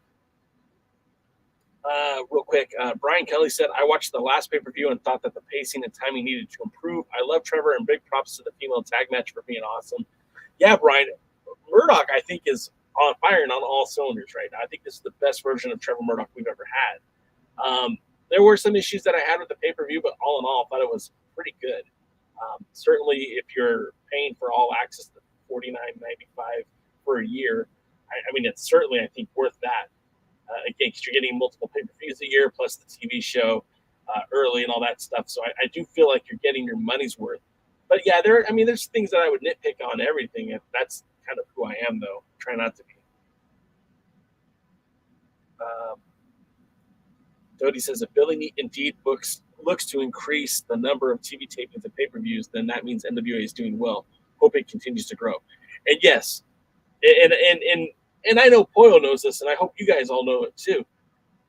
Real quick, Brian Kelly said, I watched the last pay-per-view and thought that the pacing and timing needed to improve. I love Trevor, and big props to the female tag match for being awesome. Yeah, Brian, Murdoch, I think, is on fire and on all cylinders right now. I think this is the best version of Trevor Murdoch we've ever had. There were some issues that I had with the pay-per-view, but all in all, I thought it was pretty good. Certainly, if you're paying for all access to $49.95 for a year, I mean, it's certainly, I think, worth that. Again, because you're getting multiple pay-per-views a year, plus the TV show early and all that stuff. So I do feel like you're getting your money's worth. But yeah, there's things that I would nitpick on everything. And that's kind of who I am, though. Try not to be. Dodie says, if Billy indeed books looks to increase the number of TV tapings and pay-per-views, then that means NWA is doing well. Hope it continues to grow. And yes, and I know Poyo knows this, and I hope you guys all know it too.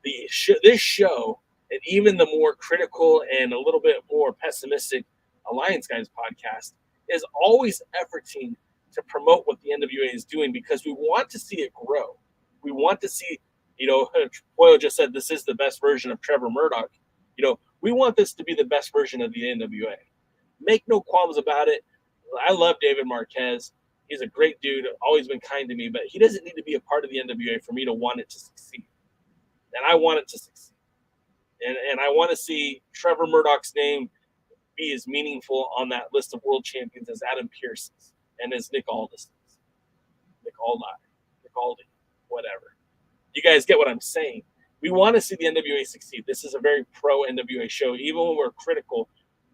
This show, and even the more critical and a little bit more pessimistic Alliance Guys podcast, is always efforting to promote what the NWA is doing because we want to see it grow. We want to see, Poyo just said this is the best version of Trevor Murdoch. We want this to be the best version of the NWA. Make no qualms about it. I love David Marquez. He's a great dude, always been kind to me, but he doesn't need to be a part of the NWA for me to want it to succeed. And I want it to succeed. And I want to see Trevor Murdoch's name be as meaningful on that list of world champions as Adam Pearce's and as Nick Aldis's. Nick Aldis, whatever. You guys get what I'm saying. We want to see the NWA succeed. This is a very pro-NWA show. Even when we're critical,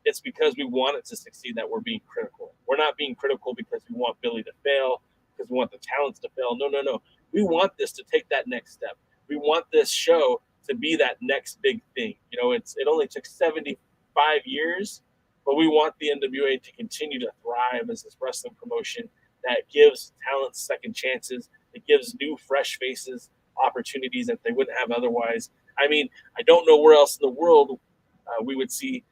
it's because we want it to succeed that we're being critical. We're not being critical because we want Billy to fail, because we want the talents to fail. No. We want this to take that next step. We want this show to be that next big thing. It only took 75 years, but we want the NWA to continue to thrive as this wrestling promotion that gives talents second chances. It gives new, fresh faces opportunities that they wouldn't have otherwise. I mean, I don't know where else in the world we would see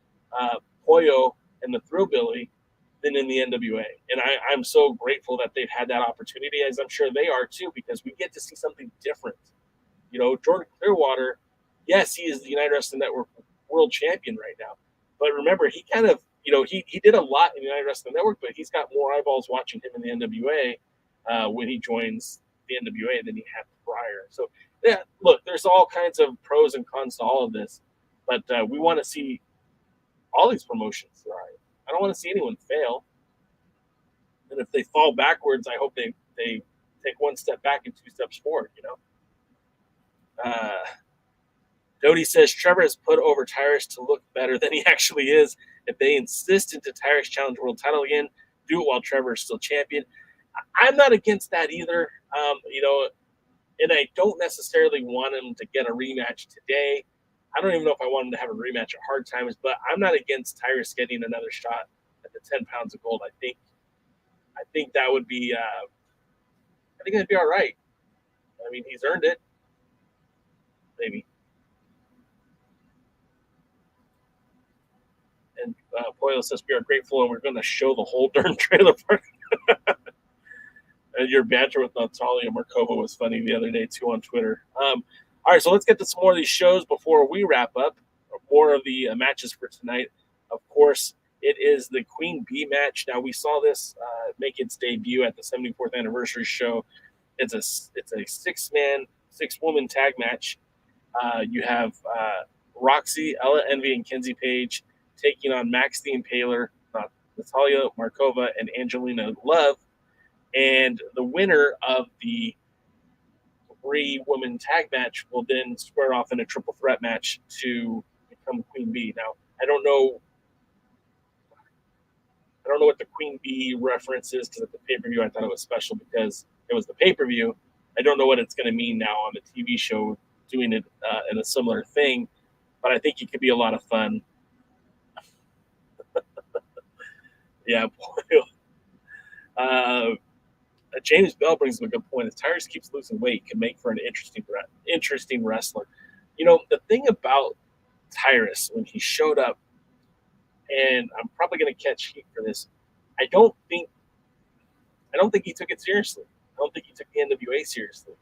Poyo and the Thrillbilly than in the NWA. And I'm so grateful that they've had that opportunity, as I'm sure they are too, because we get to see something different. Jordan Clearwater, yes, he is the United Wrestling Network world champion right now. But remember, he kind of, he did a lot in the United Wrestling Network, but he's got more eyeballs watching him in the NWA when he joins the NWA than he had prior. So, yeah, look, there's all kinds of pros and cons to all of this, but we want to see all these promotions thrive. I don't want to see anyone fail. And if they fall backwards, I hope they take one step back and two steps forward, Dodie says Trevor has put over Tyrus to look better than he actually is. If they insist into Tyrus challenge world title again, do it while Trevor is still champion. I'm not against that either. And I don't necessarily want him to get a rematch today. I don't even know if I want him to have a rematch at Hard Times, but I'm not against Tyrus getting another shot at the 10 pounds of gold. I think that would be I think that'd be all right. I mean, he's earned it. Maybe. And Poyo says we are grateful and we're going to show the whole darn trailer park. And your banter with Natalia Markova was funny the other day too on Twitter. All right, so let's get to some more of these shows before we wrap up. More of the matches for tonight. Of course, it is the Queen Bee match. Now, we saw this make its debut at the 74th anniversary show. It's a six-woman tag match. You have Roxy, Ella Envy, and Kenzie Page taking on Max The Impaler, Natalia Markova, and Angelina Love. And the winner of the three-woman tag match will then square off in a triple threat match to become Queen Bee. Now, I don't know what the Queen Bee reference is, because at the pay-per-view I thought it was special because it was the pay-per-view. I don't know what it's going to mean now on the TV show doing it in a similar thing, but I think it could be a lot of fun. Yeah, James Bell brings up a good point. If Tyrus keeps losing weight, can make for an interesting wrestler. The thing about Tyrus when he showed up, and I'm probably going to catch heat for this, I don't think he took it seriously. I don't think he took the NWA seriously.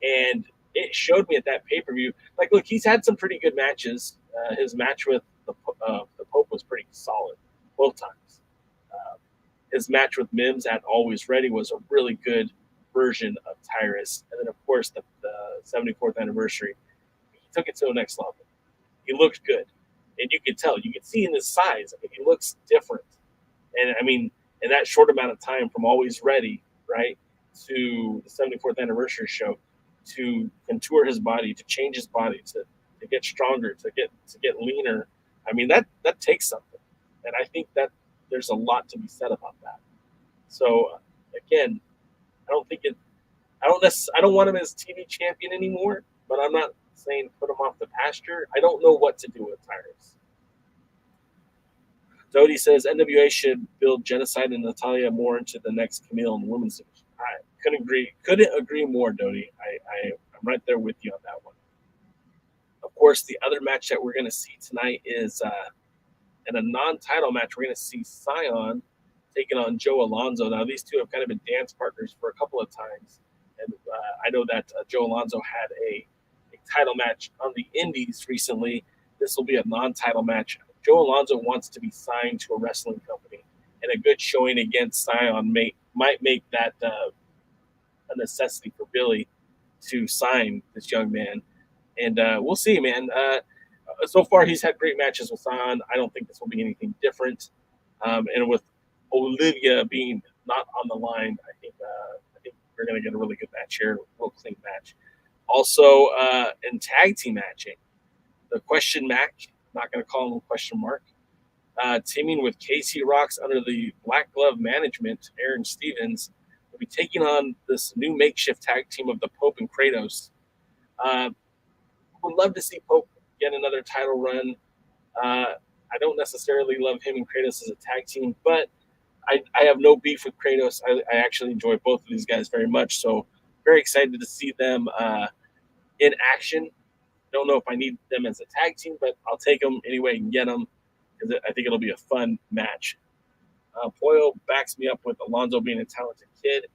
And it showed me at that pay-per-view. Like, look, he's had some pretty good matches. His match with the Pope was pretty solid both times. His match with Mims at Alwayz Ready was a really good version of Tyrus. And then, of course, the 74th anniversary, he took it to the next level. He looked good. And you could tell. You could see in his size. I mean, he looks different. And, I mean, in that short amount of time from Alwayz Ready, right, to the 74th anniversary show, to contour his body, to change his body, to get stronger, to get leaner, I mean, that takes something. And I think that there's a lot to be said about that. So again, I don't want him as TV champion anymore, but I'm not saying put him off the pasture. I don't know what to do with Tyrus. Dodie says NWA should build Genocide and Natalia more into the next Camille in the women's division. I couldn't agree more, Dodie. I'm right there with you on that one. Of course, the other match that we're going to see tonight is in a non-title match. We're going to see Cyon taking on Joe Alonzo. Now, these two have kind of been dance partners for a couple of times, and I know that Joe Alonzo had a title match on the Indies recently. This will be a non-title match. Joe Alonzo wants to be signed to a wrestling company, and a good showing against Cyon might make that a necessity for Billy to sign this young man. And we'll see, man. So far, he's had great matches with Cyon. I don't think this will be anything different. And with Olivia being not on the line, I think we're going to get a really good match here, a real clean match. Also, in tag team matching, the Question Mack, not going to call him Question Mark, teaming with KC Roxx under the Black Glove management, Aaron Stevens, will be taking on this new makeshift tag team of the Pope and Kratos. Would love to see Pope get another title run. I don't necessarily love him and Kratos as a tag team, but I have no beef with Kratos. I actually enjoy both of these guys very much, so very excited to see them in action. Don't know if I need them as a tag team, but I'll take them anyway and get them because I think it'll be a fun match. Poyo backs me up with Alonzo being a talented kid.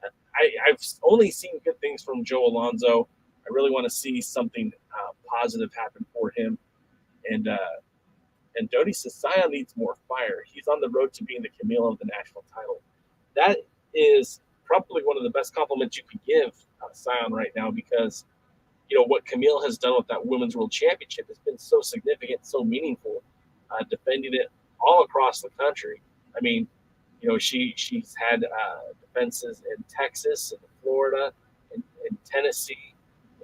I've only seen good things from Joe Alonzo. I really want to see something positive happen for him. And Dodie says Cyon needs more fire. He's on the road to being the Camille of the national title. That is probably one of the best compliments you could give Cyon right now because, what Camille has done with that Women's World Championship has been so significant, so meaningful, defending it all across the country. I mean, she's had defenses in Texas and Florida and Tennessee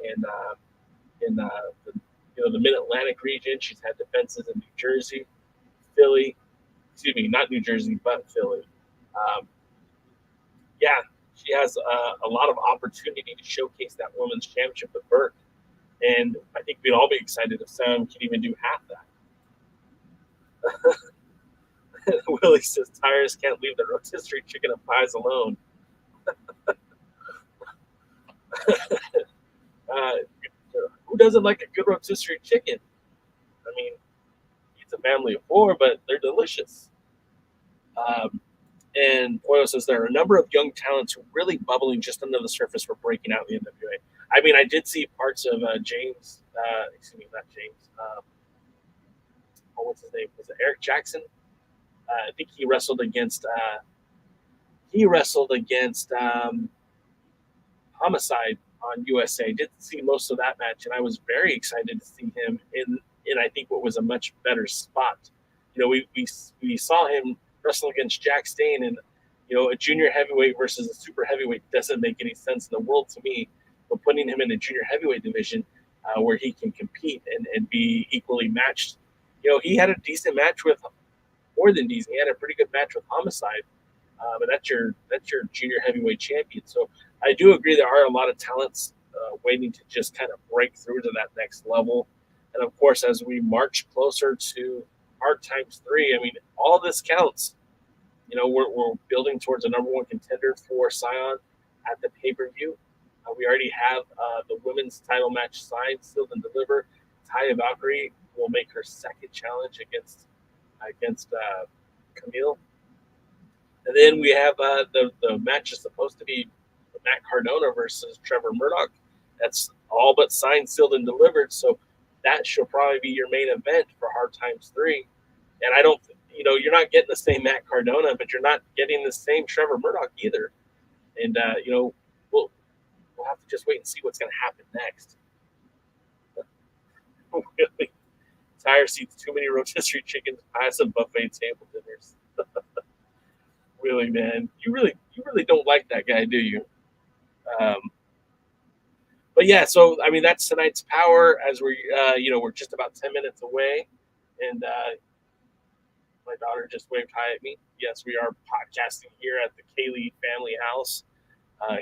and in the Mid-Atlantic region. She's had defenses in New Jersey, Philly. Excuse me, not New Jersey, but Philly. Yeah, she has a lot of opportunity to showcase that women's championship with Burke. And I think we'd all be excited if Sam could even do half that. Willie says Tyrus can't leave the rotisserie chicken and pies alone. Who doesn't like a good rotisserie chicken? I mean, it's a family of four, but they're delicious. And Poyo says there are a number of young talents who are really bubbling just under the surface for breaking out in the NWA. I mean, I did see parts of James, excuse me, not James. What's his name? Was it Eric Jackson? I think he wrestled against Homicide on USA. Did see most of that match, and I was very excited to see him in I think what was a much better spot. We saw him wrestle against Jack Stain, and a junior heavyweight versus a super heavyweight doesn't make any sense in the world to me. But putting him in a junior heavyweight division where he can compete and be equally matched, he had a decent match with more than decent. He had a pretty good match with Homicide, and that's your junior heavyweight champion. So I do agree there are a lot of talents waiting to just kind of break through to that next level. And of course, as we march closer to Hard Times 3, I mean, all this counts. We're building towards a number one contender for Cyon at the pay-per-view. We already have the women's title match signed, sealed, and delivered. Taya Valkyrie will make her second challenge against Camille. And then we have the match is supposed to be Matt Cardona versus Trevor Murdoch. That's all but signed, sealed, and delivered. So that should probably be your main event for Hard Times 3. And I don't, you're not getting the same Matt Cardona, but you're not getting the same Trevor Murdoch either. And, we'll have to just wait and see what's going to happen next. Really, Tyrus eats too many rotisserie chickens, pies, and buffet table dinners. Really, man, you really don't like that guy, do you? But yeah, so I mean that's tonight's Power. As we're just about 10 minutes away, and my daughter just waved hi at me. Yes, we are podcasting here at the Kaylee family house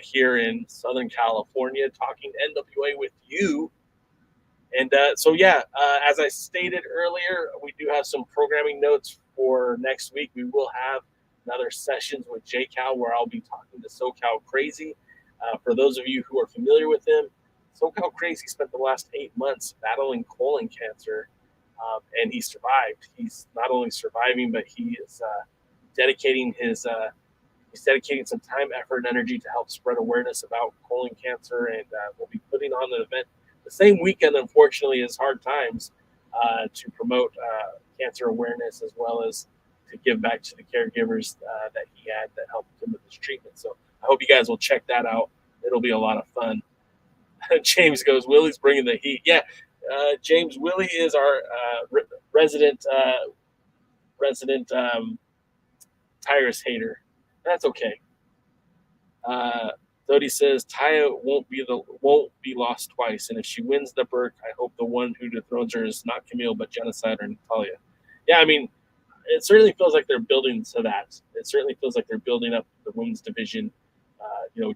here in Southern California, talking NWA with you. And as I stated earlier, we do have some programming notes for next week, we will have another Sessions with J Cal where I'll be talking to SoCal Crazy. For those of you who are familiar with him, SoCal Crazy spent the last 8 months battling colon cancer, and he survived. He's not only surviving, but he is dedicating some time, effort, and energy to help spread awareness about colon cancer, and we'll be putting on an event the same weekend, unfortunately, as Hard Times to promote cancer awareness as well as to give back to the caregivers that he had that helped him with his treatment. So I hope you guys will check that out. It'll be a lot of fun. James goes, Willie's bringing the heat. Yeah, James, Willie is our resident Tyrus hater. That's okay. Dodie says Taya won't be lost twice, and if she wins the Burke, I hope the one who dethrones her is not Camille but Genocide or Natalia. Yeah, I mean, it certainly feels like they're building to that. It certainly feels like they're building up the women's division.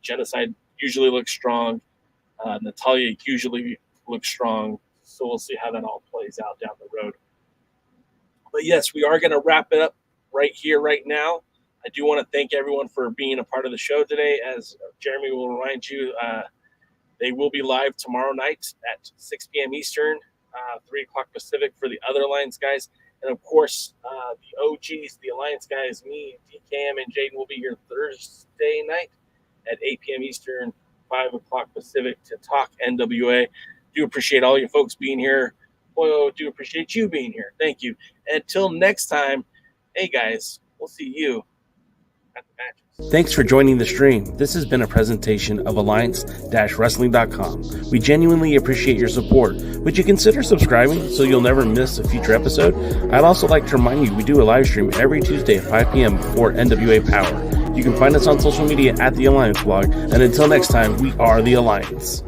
Genocide usually looks strong. Natalia usually looks strong. So we'll see how that all plays out down the road. But yes, we are going to wrap it up right here, right now. I do want to thank everyone for being a part of the show today. As Jeremy will remind you, they will be live tomorrow night at 6 p.m. Eastern, 3 o'clock Pacific for the other Alliance guys. And, of course, the OGs, the Alliance guys, me, DKM, and Jaden will be here Thursday night at 8 p.m. Eastern, 5 o'clock Pacific to talk NWA. Do appreciate all you folks being here. Boy, do appreciate you being here. Thank you. Until next time, hey, guys, we'll see you at the matches. Thanks for joining the stream. This has been a presentation of Alliance-Wrestling.com. We genuinely appreciate your support. Would you consider subscribing so you'll never miss a future episode? I'd also like to remind you we do a live stream every Tuesday at 5 p.m. before NWA Power. You can find us on social media at The Alliance Blog. And until next time, we are The Alliance.